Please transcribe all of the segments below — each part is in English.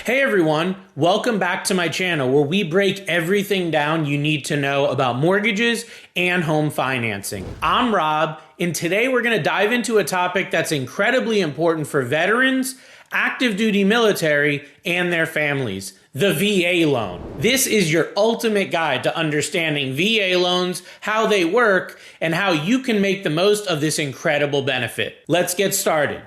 Hey everyone, welcome back to my channel where we break everything down you need to know about mortgages and home financing. I'm Rob, and today we're going to dive into a topic that's incredibly important for veterans, active duty military, and their families, the VA loan. This is your ultimate guide to understanding VA loans, how they work, and how you can make the most of this incredible benefit. Let's get started.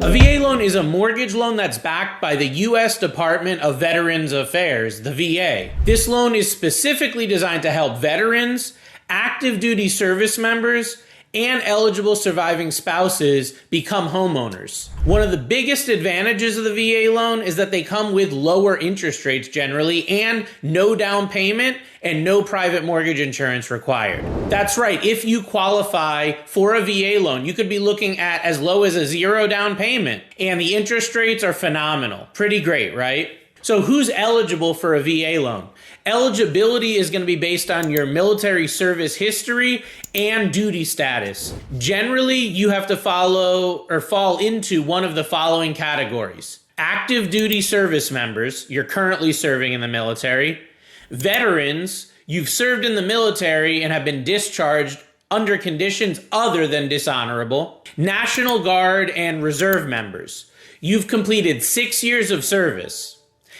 A VA loan is a mortgage loan that's backed by the U.S. Department of Veterans Affairs, the VA. This loan is specifically designed to help veterans, active duty service members, and eligible surviving spouses become homeowners. One of the biggest advantages of the VA loan is that they come with lower interest rates generally and no down payment and no private mortgage insurance required. That's right, if you qualify for a VA loan, you could be looking at as low as a $0 down payment, and the interest rates are phenomenal. Pretty great, right? So who's eligible for a VA loan? Eligibility is going to be based on your military service history and duty status. Generally, you have to follow or fall into one of the following categories: active duty service members, you're currently serving in the military; veterans, you've served in the military and have been discharged under conditions other than dishonorable; National Guard and Reserve members, you've completed 6 years of service;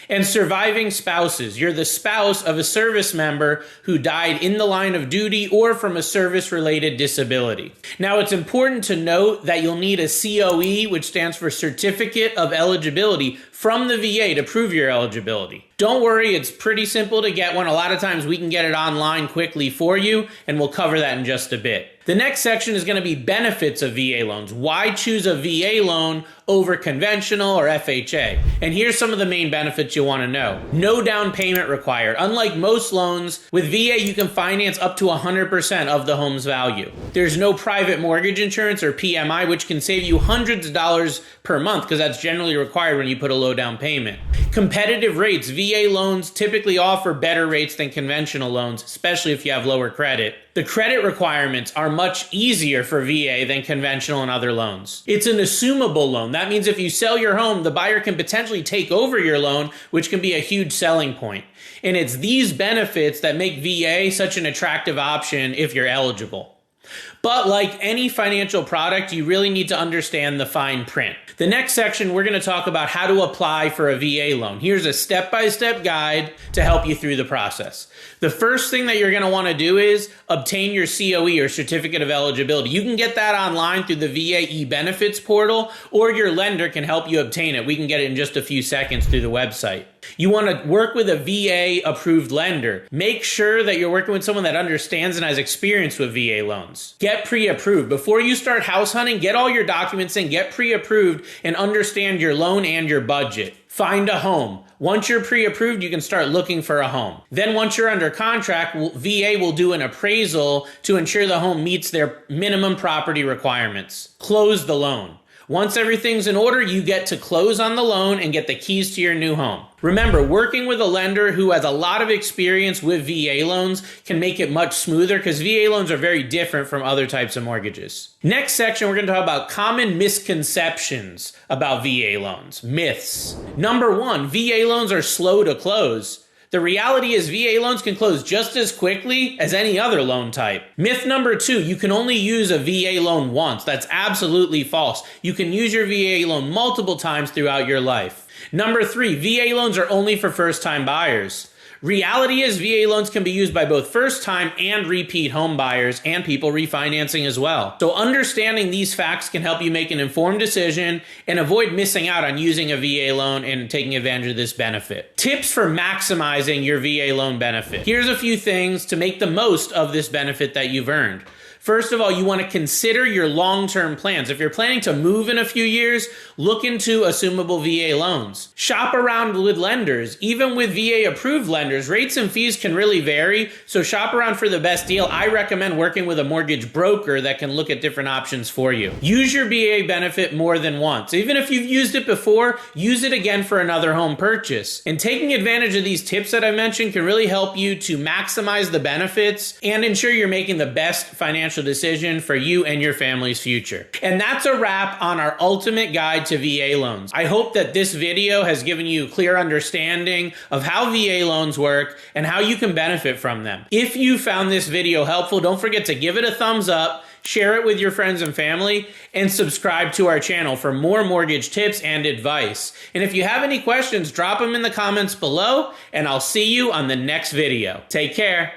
and surviving spouses, you're the spouse of a service member who died in the line of duty or from a service-related disability. Now, it's important to note that you'll need a COE, which stands for Certificate of Eligibility, from the VA to prove your eligibility. Don't worry, it's pretty simple to get one. A lot of times we can get it online quickly for you, and we'll cover that in just a bit. The next section is going to be benefits of VA loans. Why choose a VA loan over conventional or FHA? And here's some of the main benefits you'll want to know. No down payment required. Unlike most loans, with VA you can finance up to 100% of the home's value. There's no private mortgage insurance or PMI, which can save you hundreds of dollars per month because that's generally required when you put a low down payment. Competitive rates. VA loans typically offer better rates than conventional loans, especially if you have lower credit. The credit requirements are much easier for VA than conventional and other loans. It's an assumable loan. That means if you sell your home, the buyer can potentially take over your loan, which can be a huge selling point. And it's these benefits that make VA such an attractive option if you're eligible. But like any financial product, you really need to understand the fine print. The next section, we're going to talk about how to apply for a VA loan. Here's a step-by-step guide to help you through the process. The first thing that you're going to want to do is obtain your COE or Certificate of Eligibility. You can get that online through the VA e-benefits portal, or your lender can help you obtain it. We can get it in just a few seconds through the website. You want to work with a VA-approved lender. Make sure that you're working with someone that understands and has experience with VA loans. Get pre-approved. Before you start house hunting, get all your documents in, get pre-approved, and understand your loan and your budget. Find a home. Once you're pre-approved, you can start looking for a home. Then once you're under contract, VA will do an appraisal to ensure the home meets their minimum property requirements. Close the loan. Once everything's in order, you get to close on the loan and get the keys to your new home. Remember, working with a lender who has a lot of experience with VA loans can make it much smoother because VA loans are very different from other types of mortgages. Next section, we're going to talk about common misconceptions about VA loans. Myths. Number one, VA loans are slow to close. The reality is VA loans can close just as quickly as any other loan type. Myth number two, you can only use a VA loan once. That's absolutely false. You can use your VA loan multiple times throughout your life. Number three, VA loans are only for first-time buyers. Reality is VA loans can be used by both first-time and repeat home buyers and people refinancing as well. So understanding these facts can help you make an informed decision and avoid missing out on using a VA loan and taking advantage of this benefit. Tips for maximizing your VA loan benefit. Here's a few things to make the most of this benefit that you've earned. First of all, you want to consider your long-term plans. If you're planning to move in a few years, look into assumable VA loans. Shop around with lenders. Even with VA-approved lenders, rates and fees can really vary, so shop around for the best deal. I recommend working with a mortgage broker that can look at different options for you. Use your VA benefit more than once. Even if you've used it before, use it again for another home purchase. And taking advantage of these tips that I mentioned can really help you to maximize the benefits and ensure you're making the best financial financial decision for you and your family's future. And that's a wrap on our ultimate guide to VA loans. I hope that this video has given you a clear understanding of how VA loans work and how you can benefit from them. If you found this video helpful, don't forget to give it a thumbs up, share it with your friends and family, and subscribe to our channel for more mortgage tips and advice. And if you have any questions, drop them in the comments below, and I'll see you on the next video. Take care.